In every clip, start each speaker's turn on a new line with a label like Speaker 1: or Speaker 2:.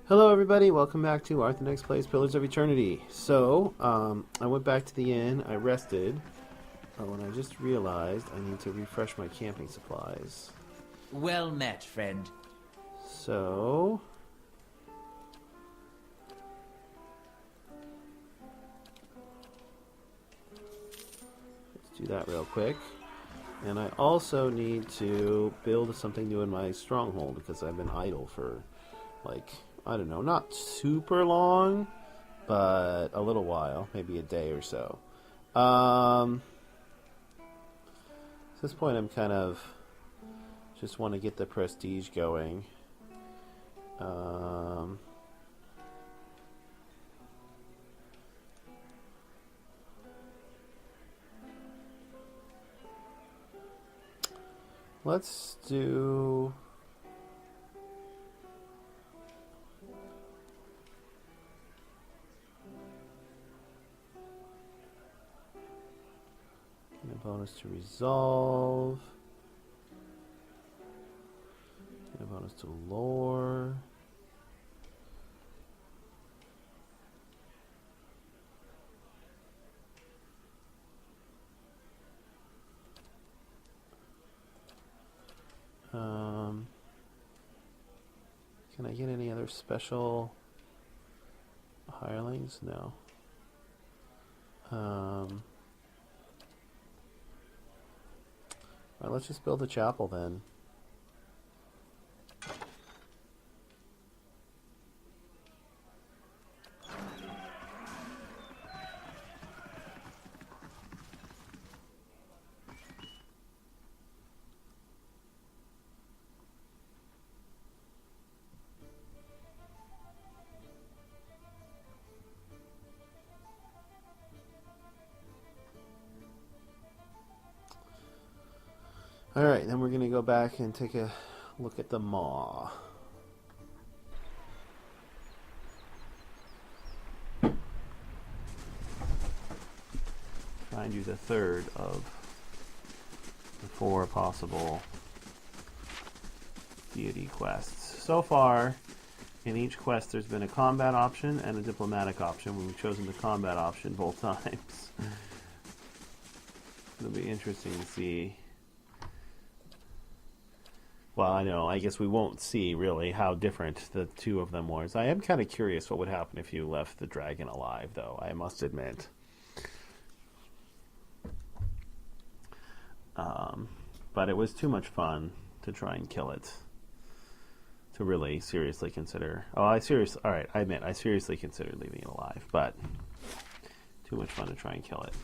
Speaker 1: Hello everybody, welcome back to Arthenex Plays Pillars of Eternity. So, I went back to the inn, I rested, and I just realized I need to refresh my camping supplies.
Speaker 2: Well met, friend.
Speaker 1: So... let's do that real quick. And I also need to build something new in my stronghold because I've been idle for, like, I don't know, not super long, but a little while, maybe a day or so. At this point, I'm kind of just want to get the prestige going. Let's do... a bonus to resolve. A bonus to lore. Can I get any other special hirelings? No. Alright, let's just build a chapel then. Alright, then we're going to go back and take a look at the maw. Try and do the third of the 4 possible deity quests. So far, in each quest there's been a combat option and a diplomatic option. We've chosen the combat option both times. It'll be interesting to see. Well, I know. I guess we won't see, really, how different the two of them was. I am kind of curious what would happen if you left the dragon alive, though, I must admit. But it was too much fun to try and kill it. To really seriously consider... Alright, I admit, I seriously considered leaving it alive, but... too much fun to try and kill it.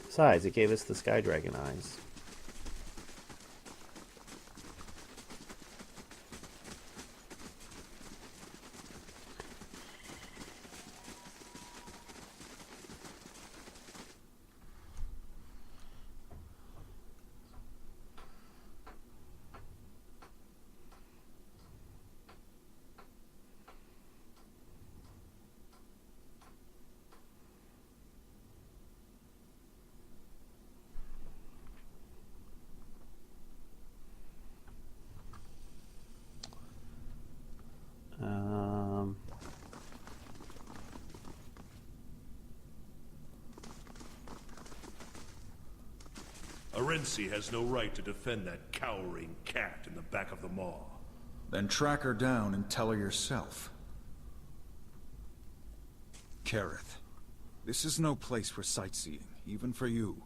Speaker 1: Besides, it gave us the sky dragon eyes.
Speaker 3: Arensi has no right to defend that cowering cat in the back of the maw.
Speaker 4: Then track her down and tell her yourself. Kareth, this is no place for sightseeing, even for you.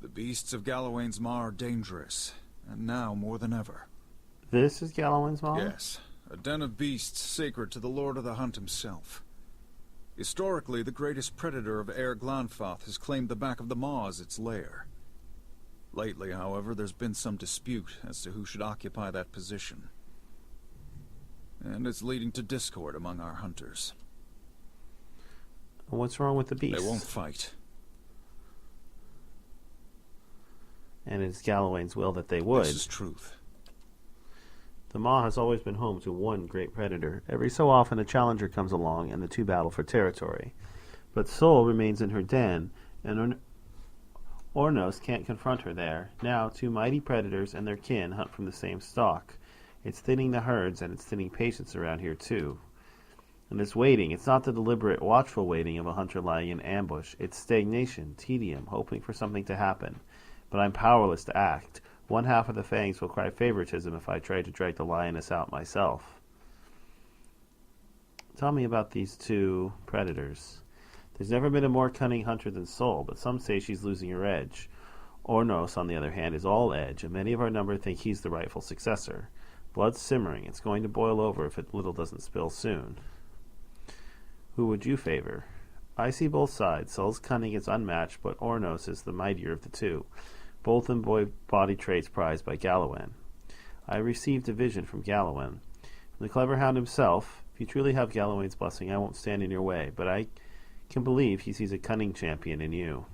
Speaker 4: The beasts of Galawain's Maw are dangerous, and now more than ever.
Speaker 1: This is Galawain's Maw?
Speaker 4: Yes, a den of beasts sacred to the Lord of the Hunt himself. Historically, the greatest predator of Air Glanfath has claimed the back of the maw as its lair. Lately, however, there's been some dispute as to who should occupy that position. And it's leading to discord among our hunters.
Speaker 1: What's wrong with the beasts?
Speaker 4: They won't fight.
Speaker 1: And it's Galawain's will that they would.
Speaker 4: This is truth.
Speaker 1: The maw has always been home to one great predator. Every so often a challenger comes along and the two battle for territory. But Sol remains in her den, and Ornos can't confront her there. Now, two mighty predators and their kin hunt from the same stock. It's thinning the herds, and it's thinning patience around here, too. And this waiting, it's not the deliberate, watchful waiting of a hunter lying in ambush. It's stagnation, tedium, hoping for something to happen. But I'm powerless to act. One half of the fangs will cry favoritism if I try to drag the lioness out myself. Tell me about these two predators. There's never been a more cunning hunter than Sol, but some say she's losing her edge. Ornos, on the other hand, is all edge, and many of our number think he's the rightful successor. Blood's simmering. It's going to boil over if it little doesn't spill soon. Who would you favor? I see both sides. Sol's cunning is unmatched, but Ornos is the mightier of the two, both in body traits prized by Galawen. I received a vision from Galawen. From the clever hound himself, if you truly have Galawen's blessing, I won't stand in your way, but I can believe he sees a cunning champion in you.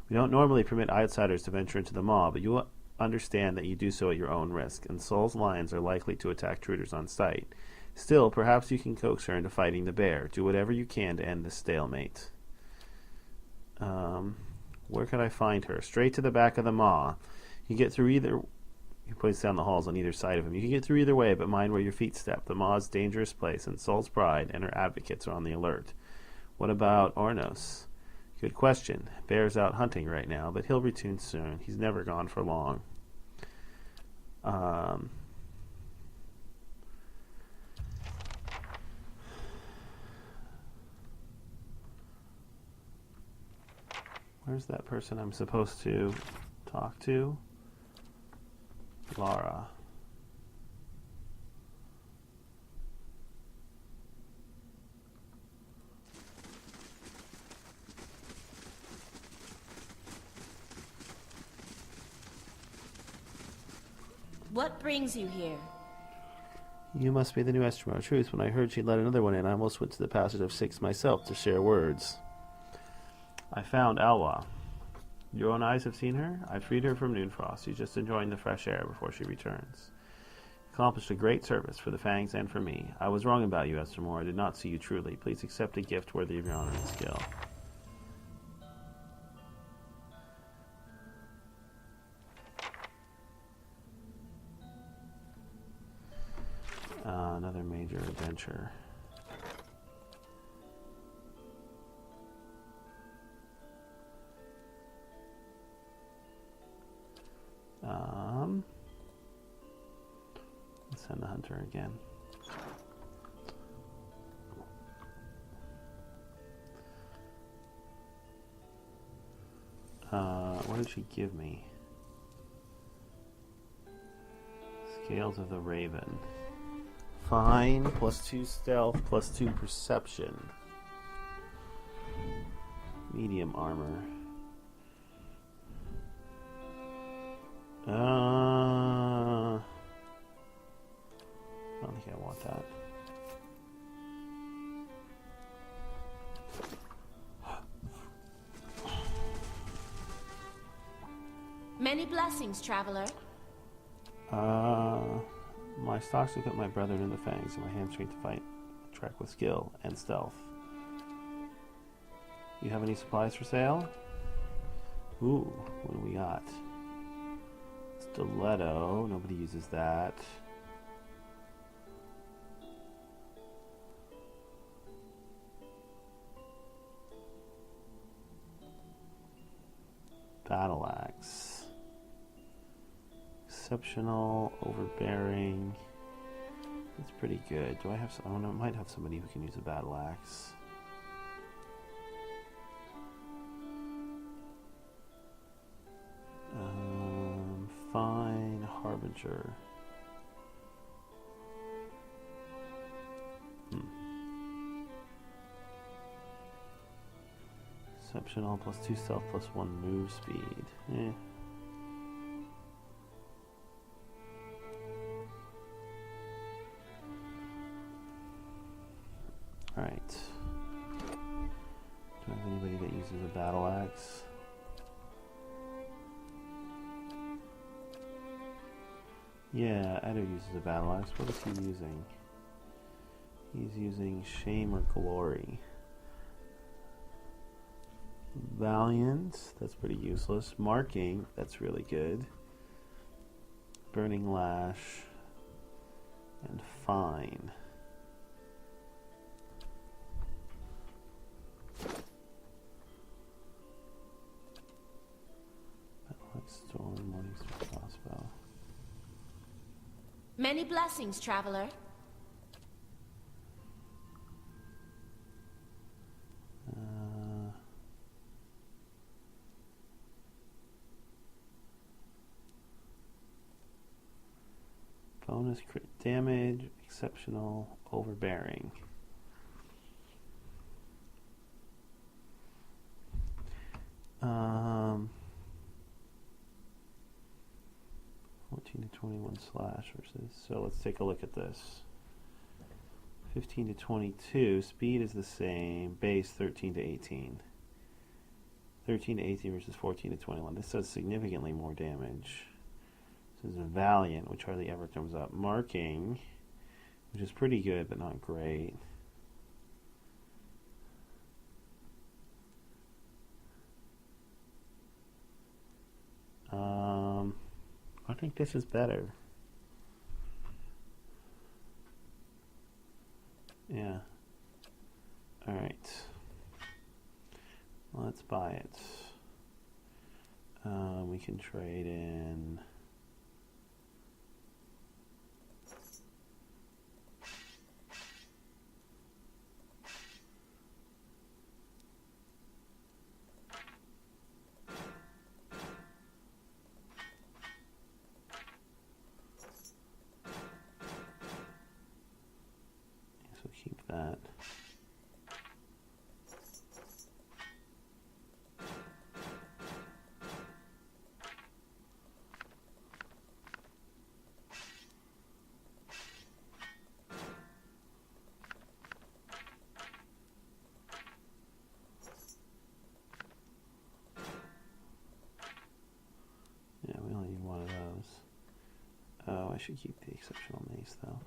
Speaker 1: We don't normally permit outsiders to venture into the maw, but you will understand that you do so at your own risk, and Sol's lions are likely to attack intruders on sight. Still, perhaps you can coax her into fighting the bear. Do whatever you can to end this stalemate. Where could I find her? Straight to the back of the maw. You get through either... He points down the halls on either side of him. You can get through either way, but mind where your feet step. The maw's a dangerous place, and Sol's pride and her advocates are on the alert. What about Ornos? Good question. Bear's out hunting right now, but he'll return soon. He's never gone for long. Where's that person I'm supposed to talk to? Lara.
Speaker 5: What brings you here?
Speaker 1: You must be the new Estremar Truth. When I heard she'd let another one in, I almost went to the Passage of Six myself to share words. I found Alwa. Your own eyes have seen her? I freed her from Noonfrost. She's just enjoying the fresh air before she returns. Accomplished a great service for the Fangs and for me. I was wrong about you, Estremar. I did not see you truly. Please accept a gift worthy of your honor and skill. Another major adventure. Let's send the hunter again. What did she give me? Scales of the Raven. Fine, +2 stealth, +2 perception. Medium armor. I don't think I want that.
Speaker 5: Many blessings, traveler.
Speaker 1: My stocks will put my brethren in the fangs, and my hamstring to fight track with skill and stealth. You have any supplies for sale? Ooh, what do we got? Stiletto, nobody uses that. Battle axe. Exceptional, overbearing. That's pretty good. Do I have some? I don't know, I might have somebody who can use a battle axe. Fine, Harbinger. Exceptional, +2 stealth, +1 move speed. Alright. Do I have anybody that uses a battle axe? Yeah, Edo uses a battle axe. What is he using? He's using Shame or Glory. Valiant, that's pretty useless. Marking, that's really good. Burning Lash, and fine. Stolen Morningstar crossbow.
Speaker 5: Many blessings, traveler.
Speaker 1: Bonus crit damage, exceptional, overbearing. Um, 14 to 21 slash versus. So let's take a look at this. 15 to 22. Speed is the same. Base 13 to 18. 13 to 18 versus 14 to 21. This does significantly more damage. This is Valiant, which hardly ever comes up. Marking, which is pretty good, but not great. I think this is better. Yeah. Alright. Let's buy it. We can trade in... So keep that. Yeah, we only need one of those. Oh, I should keep the exceptional mace though.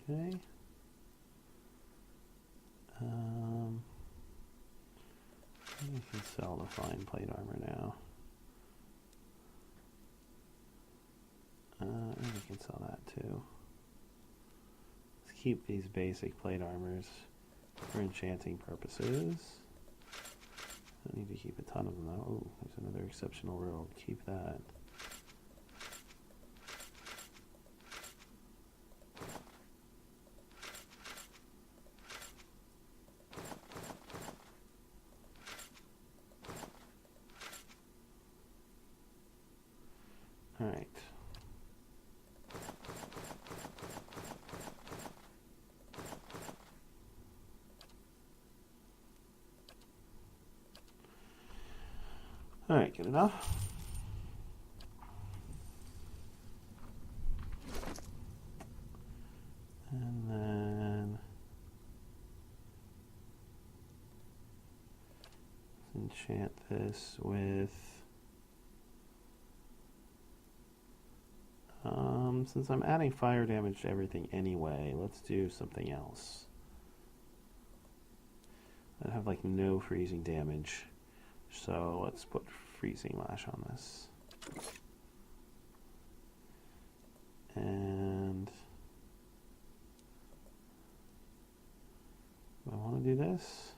Speaker 1: Okay. We can sell the fine plate armor now. And we can sell that too. Let's keep these basic plate armors for enchanting purposes. Don't need to keep a ton of them though. Oh, there's another exceptional robe. Keep that. All right. All right, good enough. And then let's enchant this with since I'm adding fire damage to everything anyway, let's do something else. I have like no freezing damage. So let's put freezing lash on this. And do I want to do this?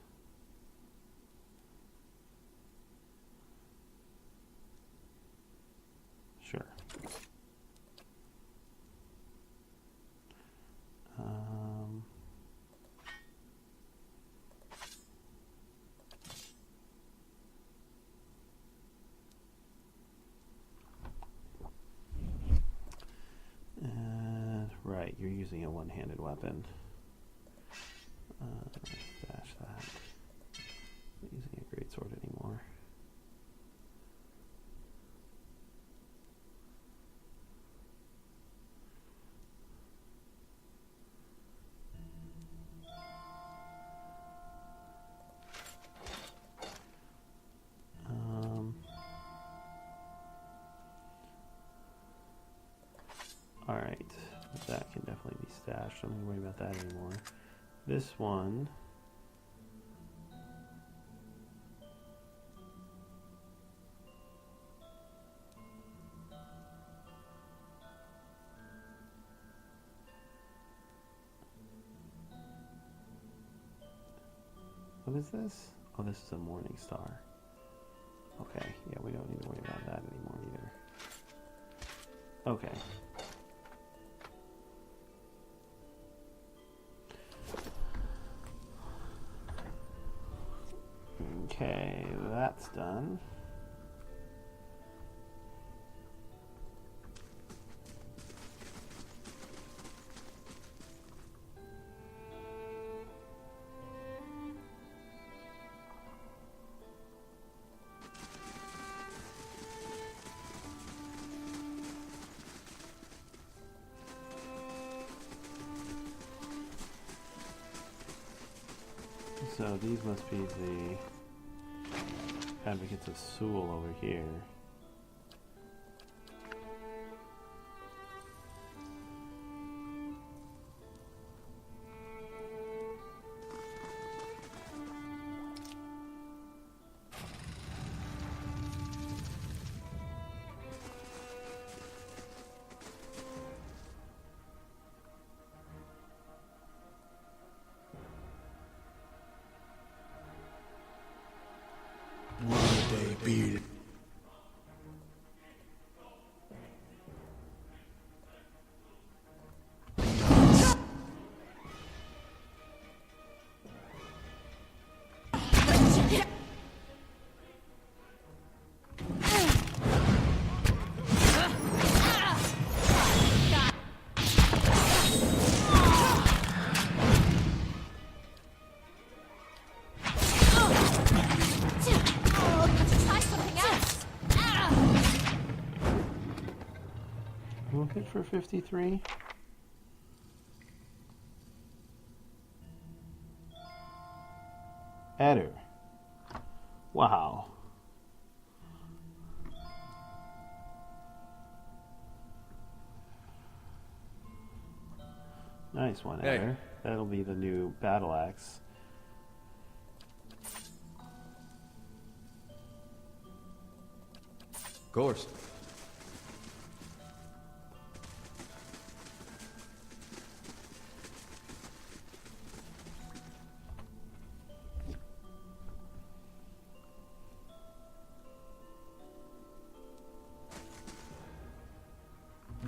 Speaker 1: Sure. Right, you're using a one-handed weapon. Dash that. Not using a greatsword anymore. Alright, that can definitely be stashed. I'm not worried about that anymore. This one What is this? Oh, this is a morning star. Okay, yeah, we don't need to worry about that anymore either. Okay. Okay, that's done. So these must be the Advocates of Sewell over here.
Speaker 6: Beard.
Speaker 1: Hit for 53. Eder. Wow. Nice one,
Speaker 6: Hey.
Speaker 1: Eder. That'll be the new battle axe.
Speaker 6: Of course.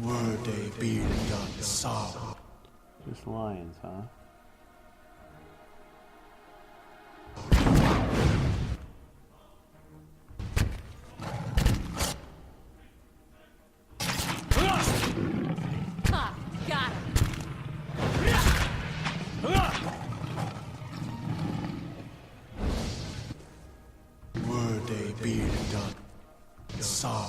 Speaker 7: Were they beard done saw?
Speaker 1: Just lions, huh?
Speaker 5: Ha! Got him!
Speaker 7: Were they beard done saw?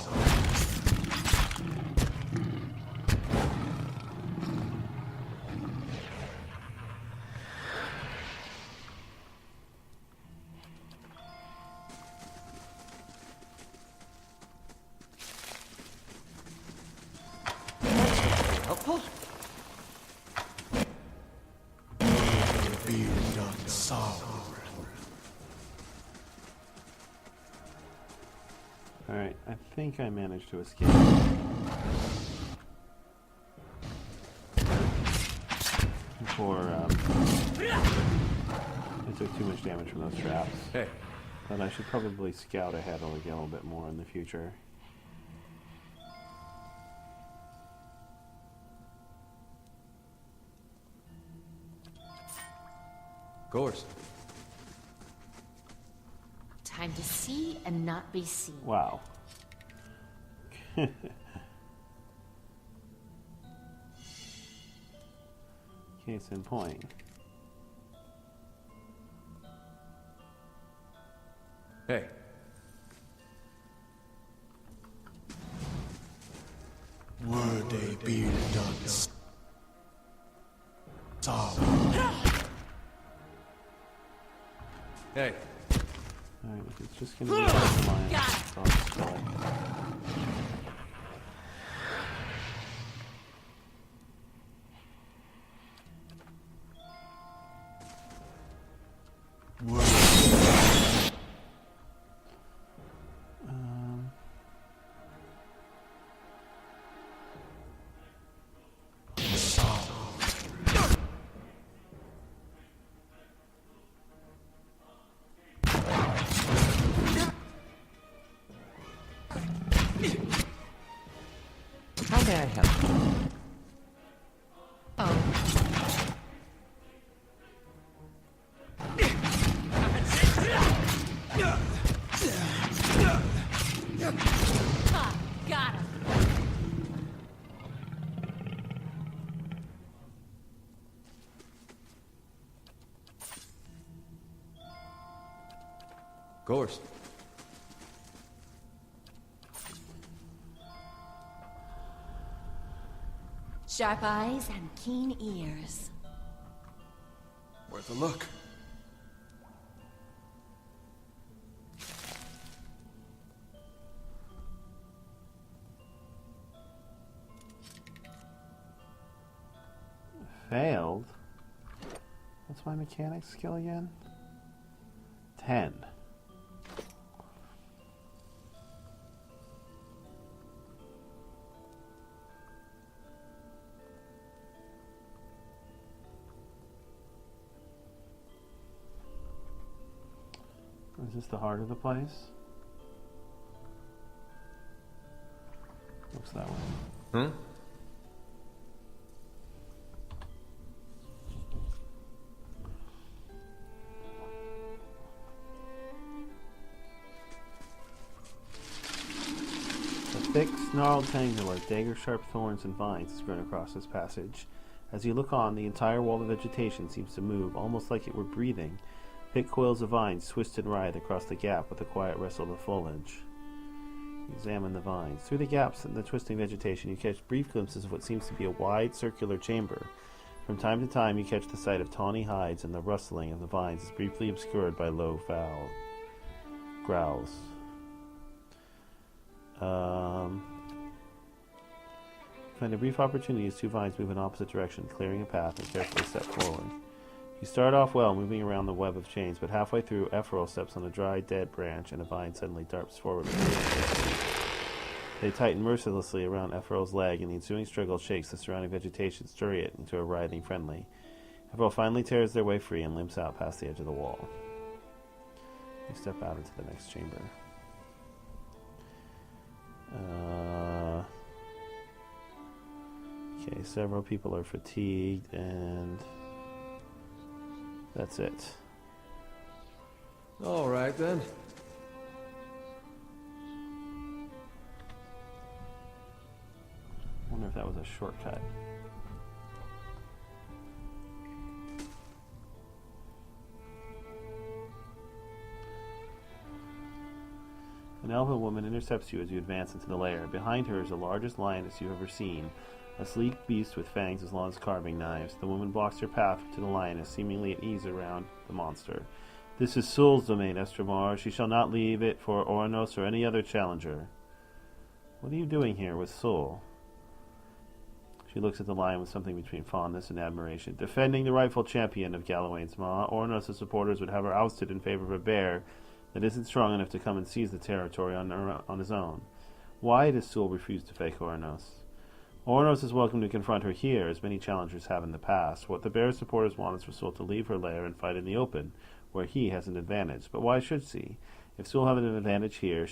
Speaker 6: Helpful?
Speaker 7: Beard done saw.
Speaker 1: Alright, I think I managed to escape. Before, I took too much damage from those traps.
Speaker 6: Hey.
Speaker 1: But I should probably scout ahead a little bit more in the future.
Speaker 6: Of course.
Speaker 5: Time to see and not be seen.
Speaker 1: Wow. Case in point.
Speaker 6: Hey.
Speaker 7: Were they beard done saw?
Speaker 6: Hey.
Speaker 1: Alright, if it's just gonna be one line, so I'll just kill it.
Speaker 2: may I help you?
Speaker 5: Oh. Ha! Got him!
Speaker 6: Of course.
Speaker 5: Sharp eyes and keen ears.
Speaker 7: Worth a look.
Speaker 1: Failed? What's my mechanics skill again? 10. Is this the heart of the place? Looks that way.
Speaker 6: Hmm?
Speaker 1: A thick, snarled tangle of dagger-sharp thorns and vines has grown across this passage. As you look on, the entire wall of vegetation seems to move, almost like it were breathing. Thick coils of vines twist and writhe across the gap with the quiet rustle of the foliage. You examine the vines. Through the gaps in the twisting vegetation, you catch brief glimpses of what seems to be a wide, circular chamber. From time to time, you catch the sight of tawny hides, and the rustling of the vines is briefly obscured by low, foul growls. Find a brief opportunity as two vines move in opposite directions, clearing a path and carefully step forward. You start off well, moving around the web of chains, but halfway through, Ephraim steps on a dry, dead branch, and a vine suddenly darts forward. They tighten mercilessly around Ephraim's leg, and the ensuing struggle shakes the surrounding vegetation, stirring it into a writhing friendly. Ephraim finally tears their way free and limps out past the edge of the wall. You step out into the next chamber. Okay, several people are fatigued, and that's it.
Speaker 6: All right, then.
Speaker 1: Wonder if that was a shortcut. An elven woman intercepts you as you advance into the lair. Behind her is the largest lioness you've ever seen, a sleek beast with fangs as long as carving knives. The woman blocks her path to the lioness, seemingly at ease around the monster. This is Sul's domain, Estromar. She shall not leave it for Oranos or any other challenger. What are you doing here with Sul? She looks at the lion with something between fondness and admiration. Defending the rightful champion of Galawain's Maw, Oranos' supporters would have her ousted in favor of a bear that isn't strong enough to come and seize the territory on his own. Why does Sul refuse to fake Oranos? Oranos is welcome to confront her here, as many challengers have in the past. What the bear's supporters want is for Sul to leave her lair and fight in the open, where he has an advantage. But why should she? If Sul has an advantage here,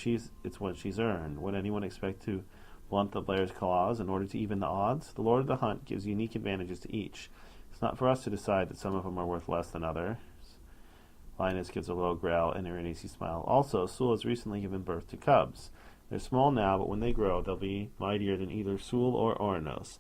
Speaker 1: it's what she's earned. Would anyone expect to blunt the bear's claws in order to even the odds? The Lord of the Hunt gives unique advantages to each. It's not for us to decide that some of them are worth less than others. Linus gives a low growl and an uneasy smile. Also, Sul has recently given birth to cubs. They're small now, but when they grow, they'll be mightier than either Sul or Oranos.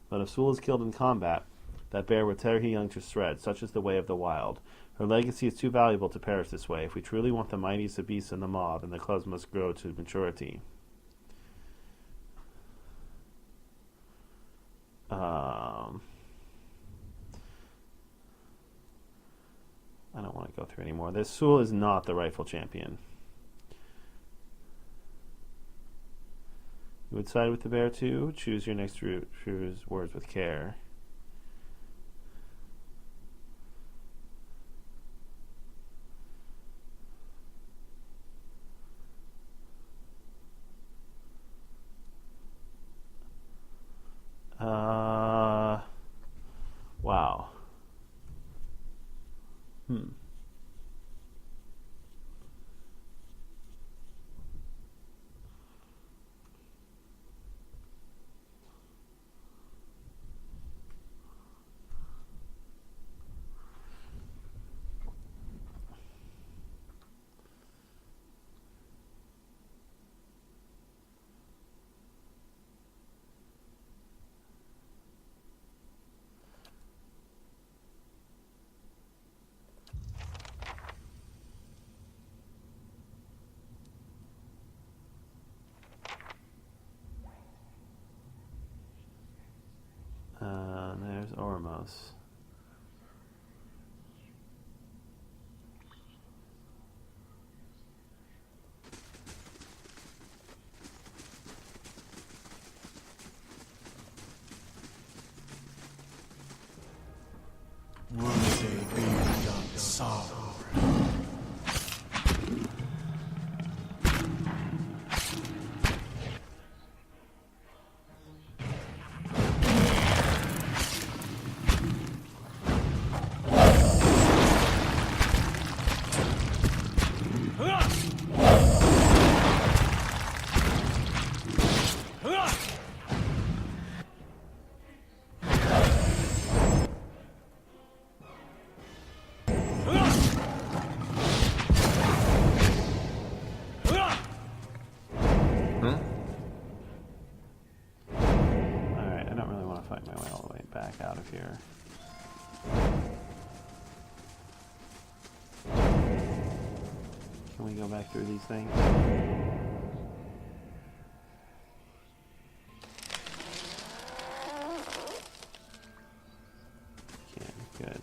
Speaker 1: But if Sul is killed in combat, that bear will tear her young to shreds. Such is the way of the wild. Her legacy is too valuable to perish this way. If we truly want the mightiest of beasts in the maw, then the cubs must grow to maturity. I don't want to go through anymore. This Sul is not the rightful champion. You would side with the bear too? Choose your next route. Choose words with care. Wow. Palace.
Speaker 7: Would they be without sorrow?
Speaker 1: Alright, I don't really want to fight my way all the way back out of here. Can we go back through these things? Can, good.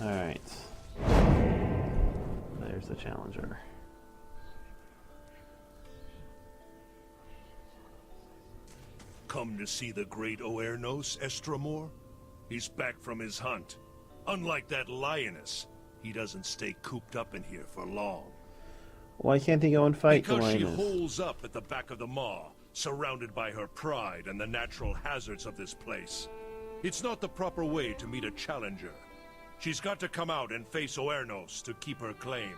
Speaker 1: Alright. There's the challenger.
Speaker 3: Come to see the great Oernos, Estramor? He's back from his hunt. Unlike that lioness, he doesn't stay cooped up in here for long.
Speaker 1: Why can't he go and fight the
Speaker 3: Because she
Speaker 1: lioness?
Speaker 3: holes up at the back of the maw, surrounded by her pride and the natural hazards of this place. It's not the proper way to meet a challenger. She's got to come out and face Oernos to keep her claim.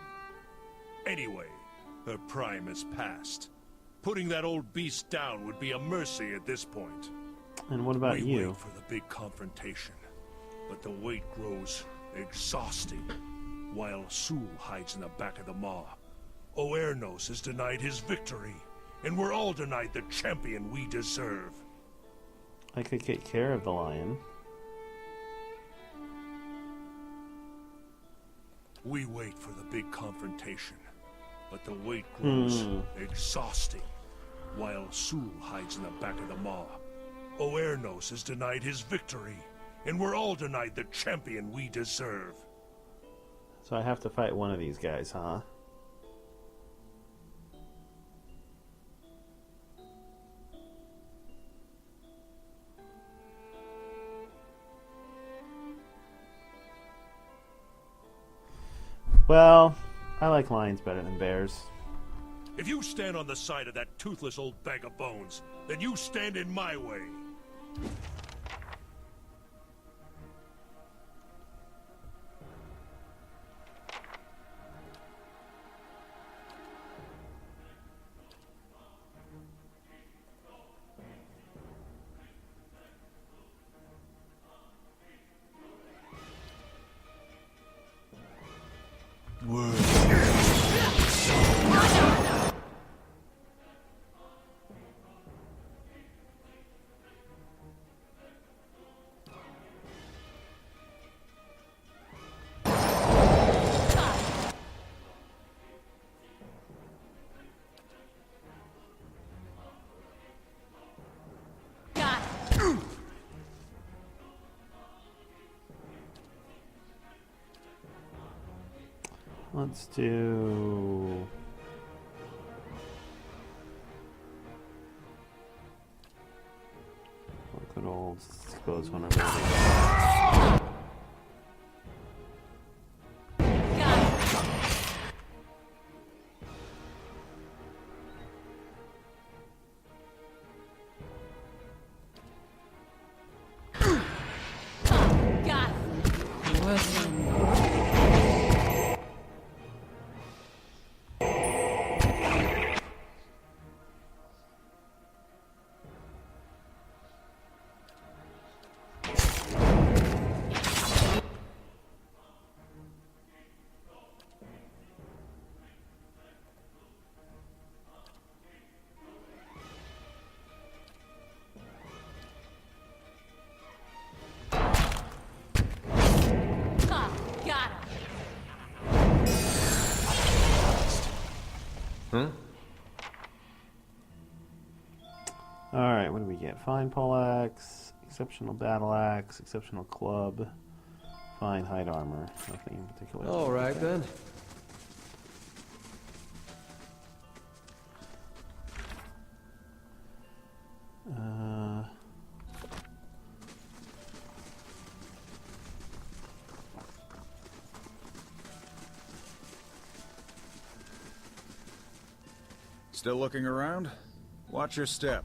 Speaker 3: Anyway, her prime is past. Putting that old beast down would be a mercy at this point.
Speaker 1: And what about
Speaker 3: We
Speaker 1: you?
Speaker 3: wait for the big confrontation, but the wait grows exhausting. While Sul hides in the back of the maw, Oernos is denied his victory, and we're all denied the champion we deserve.
Speaker 1: I could take care of the lion.
Speaker 3: We wait for the big confrontation, but the wait grows exhausting. While Sul hides in the back of the maw, Oernos is denied his victory, and we're all denied the champion we deserve.
Speaker 1: So I have to fight one of these guys, huh? Well, I like lions better than bears.
Speaker 3: If you stand on the side of that toothless old bag of bones, then you stand in my way.
Speaker 5: Got it.
Speaker 1: Let's do... Good old expose one of those.
Speaker 5: Got it. Got it.
Speaker 6: Huh?
Speaker 1: Alright, what do we get? Fine poleaxe, exceptional battle axe, exceptional club, fine hide armor. Nothing in particular.
Speaker 6: All right then.
Speaker 4: Still looking around? Watch your step.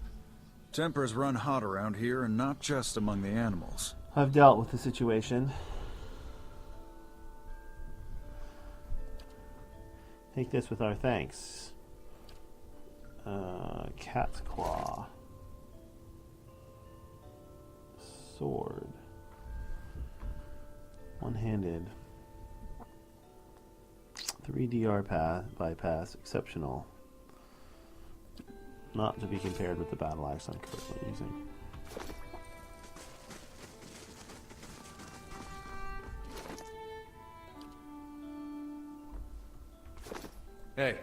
Speaker 4: Tempers run hot around here, and not just among the animals.
Speaker 1: I've dealt with the situation. Take this with our thanks. Cat's claw. Sword. One-handed. 3 DR bypass. Exceptional. Not to be compared with the battle axe I'm currently using.
Speaker 6: Hey.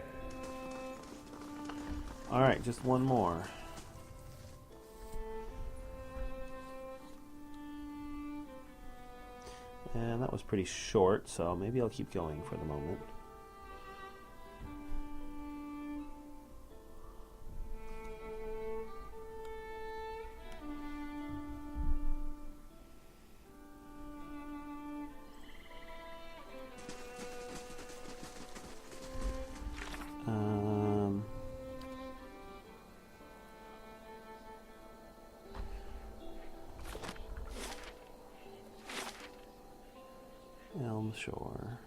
Speaker 1: Alright, just one more. And that was pretty short, so maybe I'll keep going for the moment. Shore.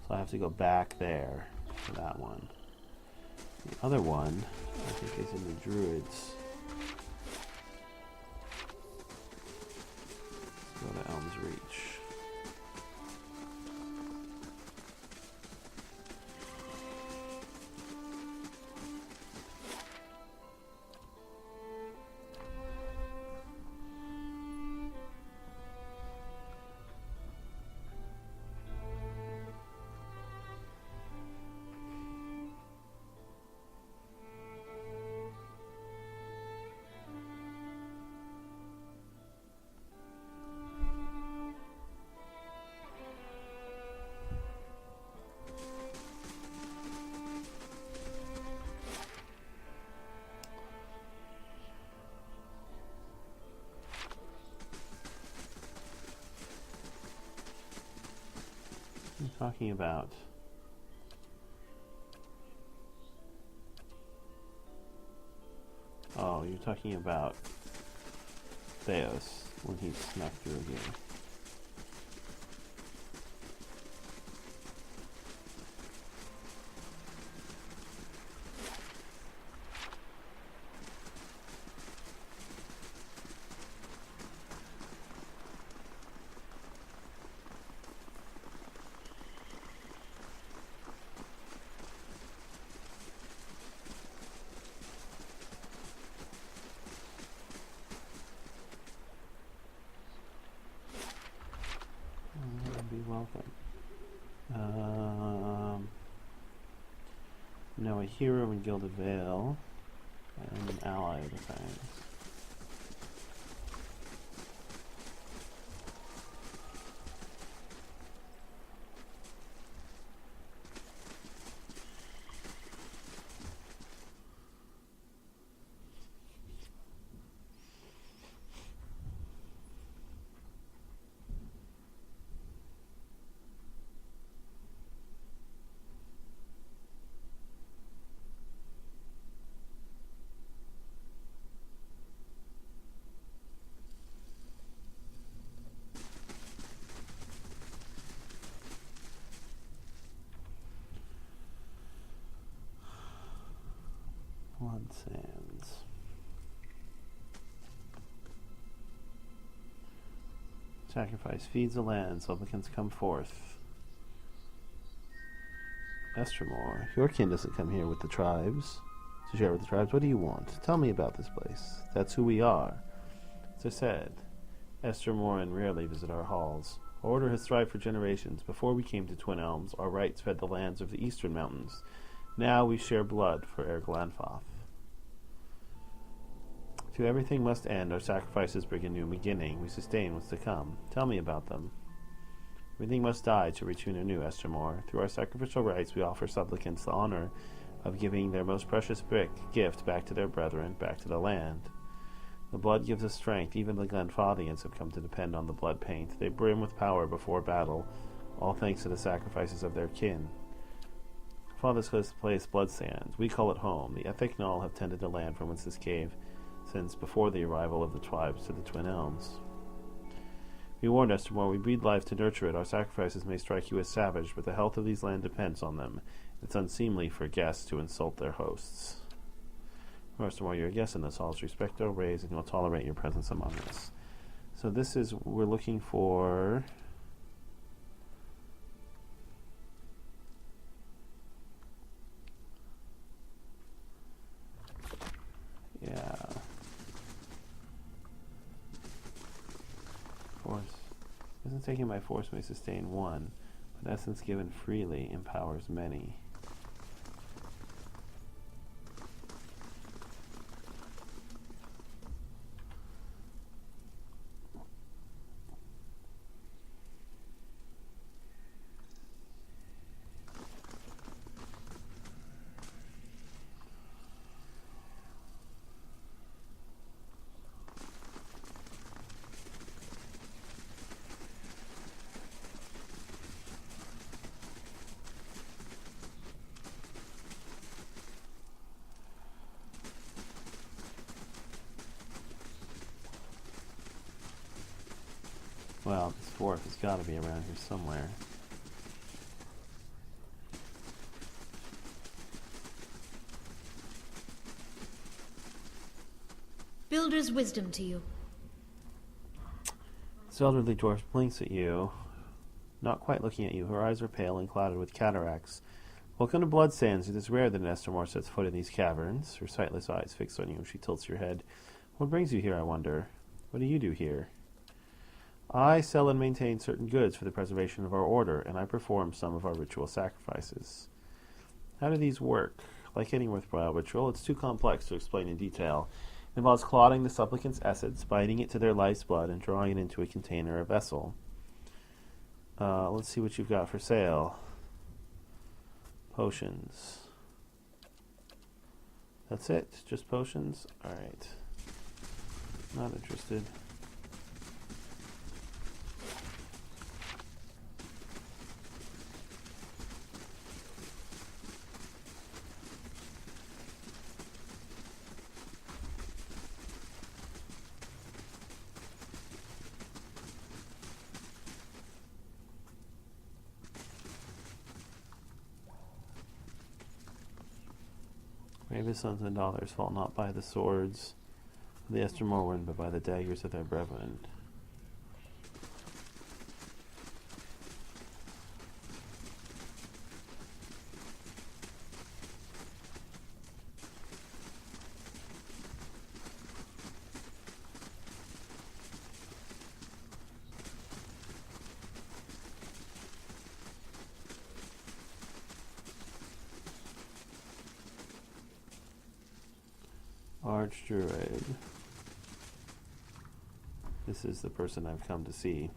Speaker 1: So I have to go back there for that one. The other one, I think, is in the Druids. Let's go to Elm's Reach. Talking about you're talking about Theos when he snuck through here. No, a hero in Gilded Vale, and an ally of the Fangs. Blood Sands. Sacrifice feeds the land, supplicants come forth. Estremore, your kin doesn't come here with the tribes. To share with the tribes, what do you want? Tell me about this place. That's who we are. As I said, Estermoran rarely visit our halls. Our order has thrived for generations. Before we came to Twin Elms, our rights fed the lands of the eastern mountains. Now we share blood for Air Glanfoth. To everything must end, our sacrifices bring a new beginning. We sustain what's to come. Tell me about them. Everything must die to retune anew, Estermore. Through our sacrificial rites, we offer supplicants the honor of giving their most precious gift back to their brethren, back to the land. The blood gives us strength. Even the Glenfathians have come to depend on the blood paint. They brim with power before battle, all thanks to the sacrifices of their kin. Fathers call this place Blood Sands. We call it home. The Ethic Null have tended the land from whence this cave since before the arrival of the tribes to the Twin Elms. We warned Estermore, we breathe life to nurture it. Our sacrifices may strike you as savage, but the health of these land depends on them. It's unseemly for guests to insult their hosts. Estermore, you're a guest in this hall. Respect our ways, and you'll tolerate your presence among us. So this is, we're looking for... Yeah. Force. Isn't taken by force may sustain one, but essence given freely empowers many. Well, this dwarf has got to be around here somewhere.
Speaker 8: Builder's wisdom to you.
Speaker 1: This elderly dwarf blinks at you, not quite looking at you. Her eyes are pale and clouded with cataracts. Welcome to Blood Sands. It is rare that an Estermore sets foot in these caverns. Her sightless eyes fixed on you. She tilts your head. What brings you here, I wonder? What do you do here? I sell and maintain certain goods for the preservation of our order, and I perform some of our ritual sacrifices. How do these work? Like any worthwhile ritual, it's too complex to explain in detail. It involves clotting the supplicant's essence, binding it to their life's blood, and drawing it into a container or vessel. Let's see what you've got for sale. Potions. That's it? Just potions? Alright. Not interested. Maybe the sons and daughters fall not by the swords of the Estermorwen, but by the daggers of their brethren. Archdruid. This is the person I've come to see.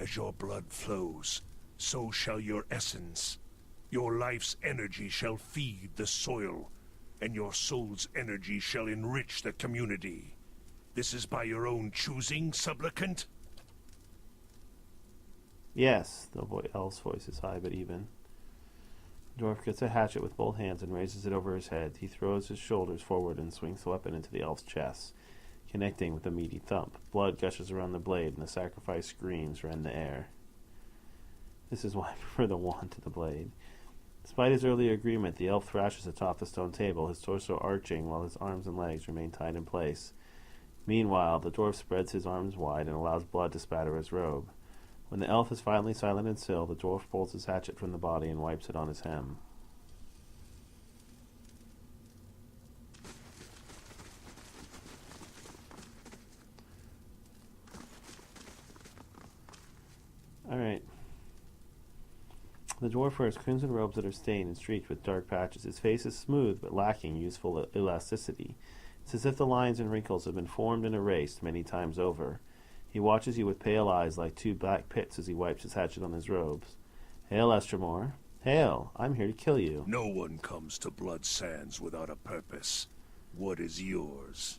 Speaker 3: As your blood flows, so shall your essence. Your life's energy shall feed the soil, and your soul's energy shall enrich the community. This is by your own choosing, supplicant?
Speaker 1: Yes, the elf's voice is high but even. The dwarf gets a hatchet with both hands and raises it over his head. He throws his shoulders forward and swings the weapon into the elf's chest, connecting with a meaty thump. Blood gushes around the blade, and the sacrifice screams rend the air. This is why I prefer the wand to the blade. Despite his earlier agreement, the elf thrashes atop the stone table, his torso arching while his arms and legs remain tied in place. Meanwhile, the dwarf spreads his arms wide and allows blood to spatter his robe. When the elf is finally silent and still, the dwarf pulls his hatchet from the body and wipes it on his hem. Alright. The dwarf wears crimson robes that are stained and streaked with dark patches. His face is smooth but lacking useful elasticity. It's as if the lines and wrinkles have been formed and erased many times over. He watches you with pale eyes like two black pits as he wipes his hatchet on his robes. Hail, Estremor. Hail, I'm here to kill you.
Speaker 3: No one comes to Blood Sands without a purpose. What is yours?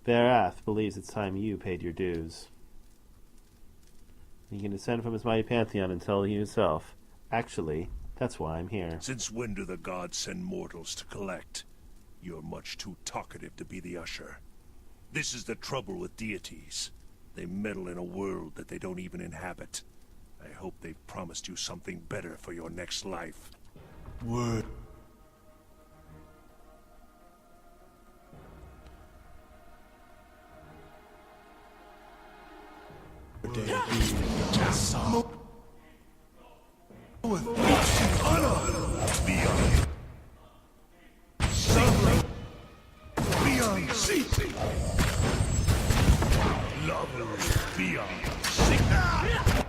Speaker 1: Barath believes it's time you paid your dues. He can descend from his mighty pantheon and tell you himself. Actually, that's why I'm here.
Speaker 3: Since when do the gods send mortals to collect? You're much too talkative to be the usher. This is the trouble with deities. They meddle in a world that they don't even inhabit. I hope they've promised you something better for your next life.
Speaker 7: Word.
Speaker 3: Beyond. Suffering. Beyond ceasing. Love beyond sickness.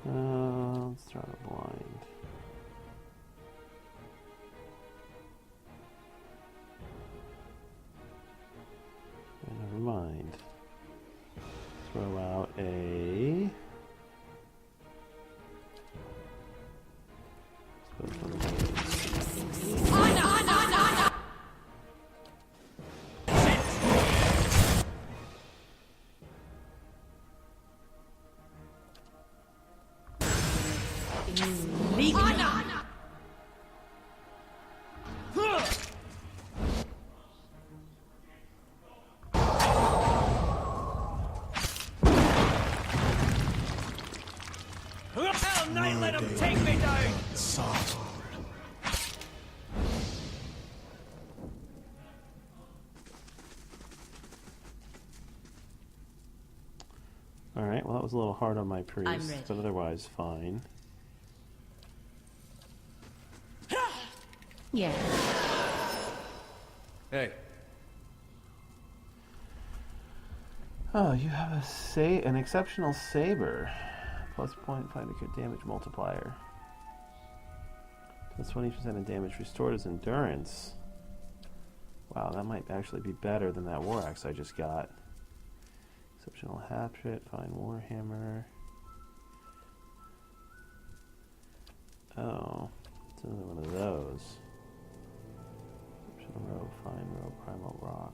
Speaker 1: Let's try a blind. Never mind. Throw out a...
Speaker 2: Hell, night, let him take me down!
Speaker 7: Soft.
Speaker 1: Alright, well that was a little hard on my priest,
Speaker 5: ready.
Speaker 1: but otherwise fine.
Speaker 5: Yeah.
Speaker 6: Hey,
Speaker 1: Oh, you have an exceptional saber. Plus 0.5 to crit damage multiplier. Plus 20% of damage restored as endurance. Wow, that might actually be better than that war axe I just got. Exceptional hatchet, fine warhammer. Oh, it's another one of those. Exceptional robe, fine robe, primal rock.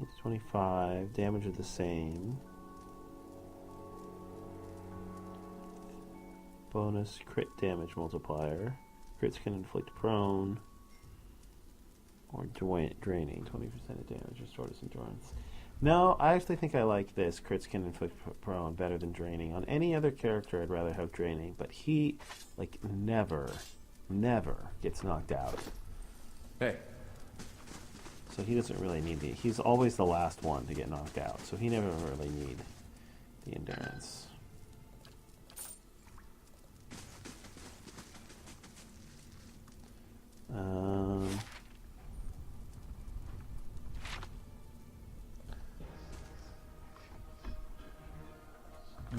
Speaker 1: It's 25. Damage are the same. Bonus crit damage multiplier. Crits can inflict prone or draining. 20% of damage restored as endurance. No, I actually think I like this. Crits can inflict prone better than draining. On any other character, I'd rather have draining, but he, like, never gets knocked out.
Speaker 6: hey,
Speaker 1: So he doesn't really need the... He's always the last one to get knocked out, so he never really need the endurance.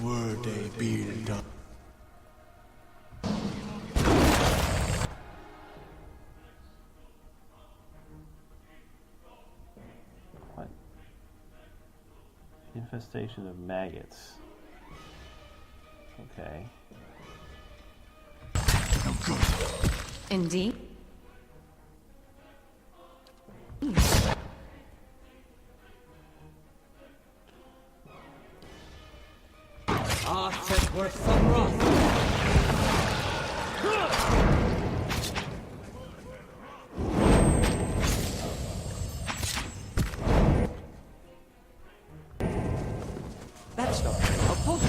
Speaker 7: Word they be done.
Speaker 1: What? Infestation of maggots. Okay.
Speaker 5: Indeed.
Speaker 2: Arthenex worth some wrath. That's not very helpful.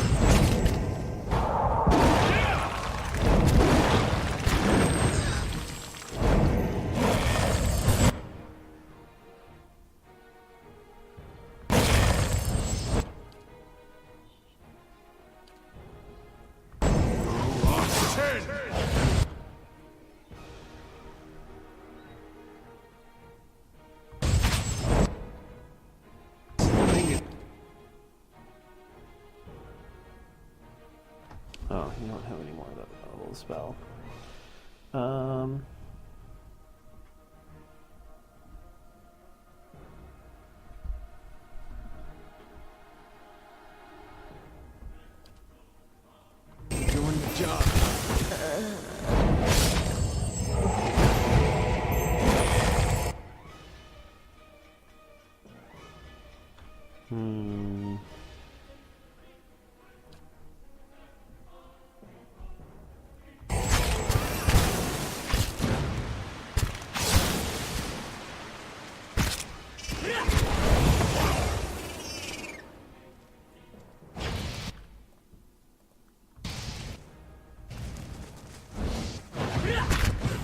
Speaker 1: Oh, you don't have any more of that little spell.
Speaker 7: Doing the job.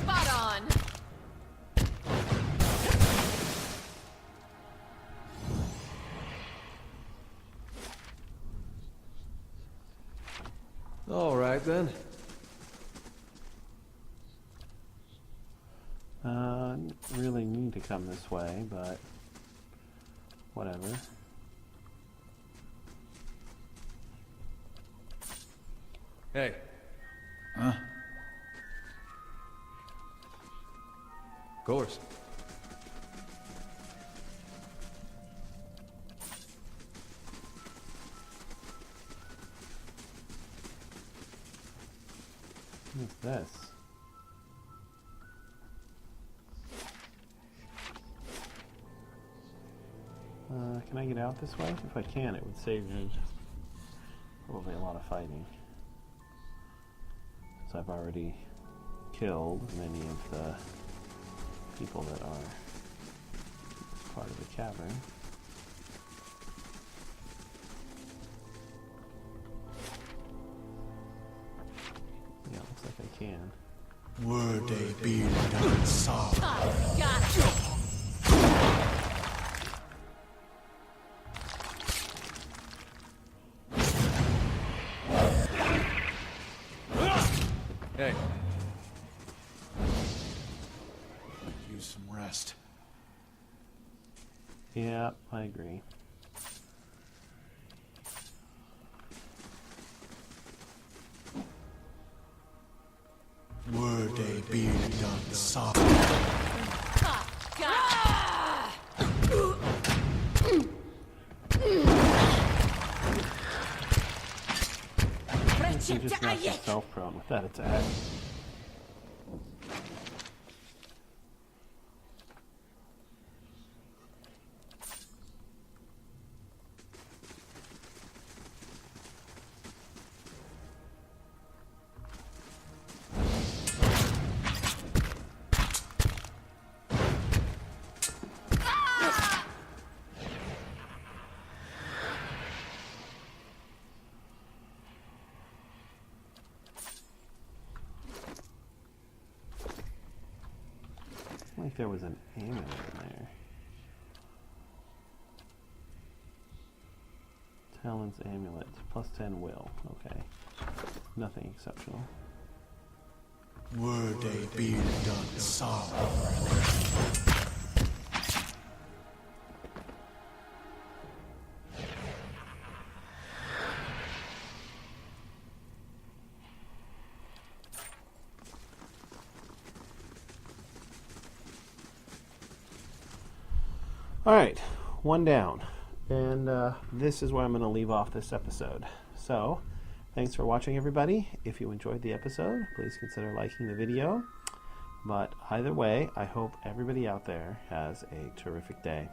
Speaker 5: Spot on.
Speaker 6: All right then.
Speaker 1: Really need to come this way, but whatever.
Speaker 6: Hey.
Speaker 4: Huh?
Speaker 6: Of course.
Speaker 1: What's this? Can I get out this way? If I can, it would save me probably a lot of fighting. So I've already killed many of the people that are part of the cavern. Yeah, looks like I can.
Speaker 7: Were they being done soft?
Speaker 5: Oh, got it.
Speaker 6: Hey.
Speaker 7: Use some rest.
Speaker 1: Yeah, I agree.
Speaker 7: Were they being done soft?
Speaker 5: Ah, got
Speaker 1: He just knocks himself prone with that attack. Like there was an amulet in there. Talon's amulet, plus 10 will. Okay, nothing exceptional.
Speaker 7: Were they being done soft?
Speaker 1: Alright, one down. And this is where I'm going to leave off this episode. So, thanks for watching, everybody. If you enjoyed the episode, please consider liking the video. But either way, I hope everybody out there has a terrific day.